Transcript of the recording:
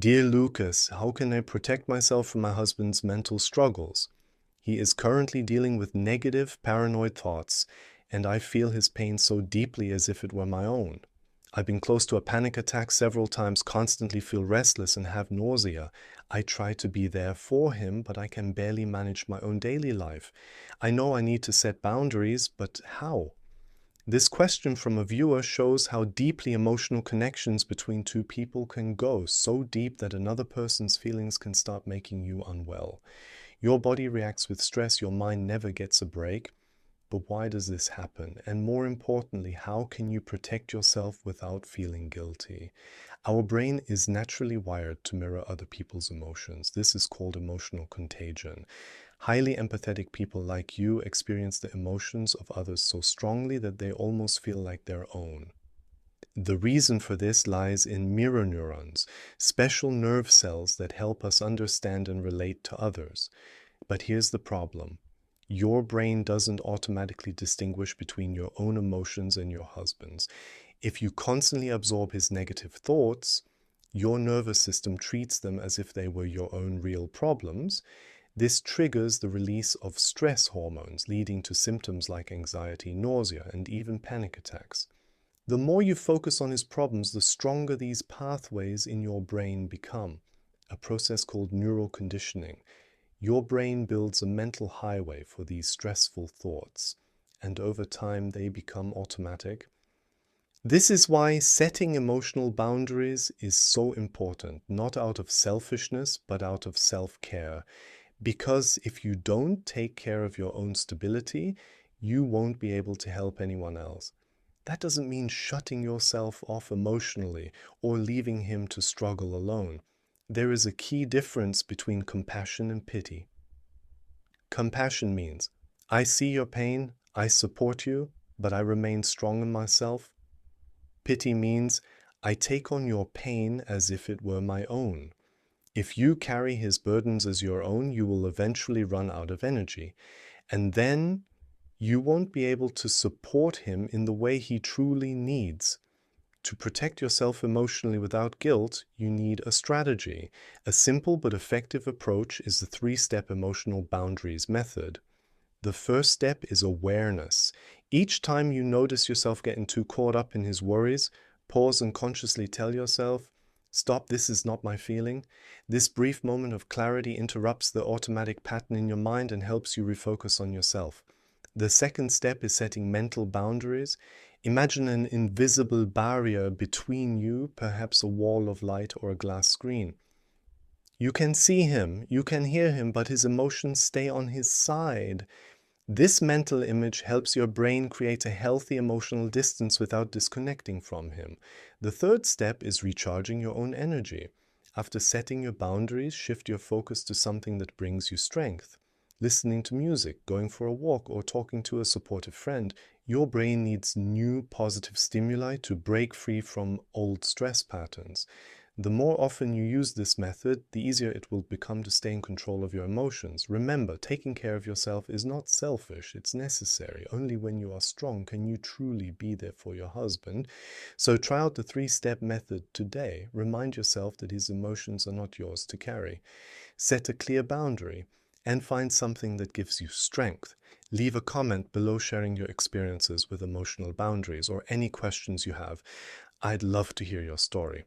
Dear Lucas, how can I protect myself from my husband's mental struggles? He is currently dealing with negative, paranoid thoughts, and I feel his pain so deeply as if it were my own. I've been close to a panic attack several times, constantly feel restless and have nausea. I try to be there for him, but I can barely manage my own daily life. I know I need to set boundaries, but how? This question from a viewer shows how deeply emotional connections between two people can go, so deep that another person's feelings can start making you unwell. Your body reacts with stress, your mind never gets a break. But why does this happen? And more importantly, how can you protect yourself without feeling guilty? Our brain is naturally wired to mirror other people's emotions. This is called emotional contagion. Highly empathetic people like you experience the emotions of others so strongly that they almost feel like their own. The reason for this lies in mirror neurons, special nerve cells that help us understand and relate to others. But here's the problem. Your brain doesn't automatically distinguish between your own emotions and your husband's. If you constantly absorb his negative thoughts, your nervous system treats them as if they were your own real problems. This triggers the release of stress hormones, leading to symptoms like anxiety, nausea, and even panic attacks. The more you focus on his problems, the stronger these pathways in your brain become, a process called neural conditioning. Your brain builds a mental highway for these stressful thoughts, and over time they become automatic. This is why setting emotional boundaries is so important, not out of selfishness, but out of self-care. Because if you don't take care of your own stability, you won't be able to help anyone else. That doesn't mean shutting yourself off emotionally or leaving him to struggle alone. There is a key difference between compassion and pity. Compassion means, I see your pain, I support you, but I remain strong in myself. Pity means, I take on your pain as if it were my own. If you carry his burdens as your own, you will eventually run out of energy. And then you won't be able to support him in the way he truly needs. To protect yourself emotionally without guilt, you need a strategy. A simple but effective approach is the 3-step emotional boundaries method. The first step is awareness. Each time you notice yourself getting too caught up in his worries, pause and consciously tell yourself, stop, this is not my feeling. This brief moment of clarity interrupts the automatic pattern in your mind and helps you refocus on yourself. The second step is setting mental boundaries. Imagine an invisible barrier between you, perhaps a wall of light or a glass screen. You can see him, you can hear him, but his emotions stay on his side. This mental image helps your brain create a healthy emotional distance without disconnecting from him. The third step is recharging your own energy. After setting your boundaries, shift your focus to something that brings you strength. Listening to music, going for a walk, or talking to a supportive friend. Your brain needs new positive stimuli to break free from old stress patterns. The more often you use this method, the easier it will become to stay in control of your emotions. Remember, taking care of yourself is not selfish, it's necessary. Only when you are strong can you truly be there for your husband. So try out the 3-step method today. Remind yourself that his emotions are not yours to carry. Set a clear boundary and find something that gives you strength. Leave a comment below sharing your experiences with emotional boundaries or any questions you have. I'd love to hear your story.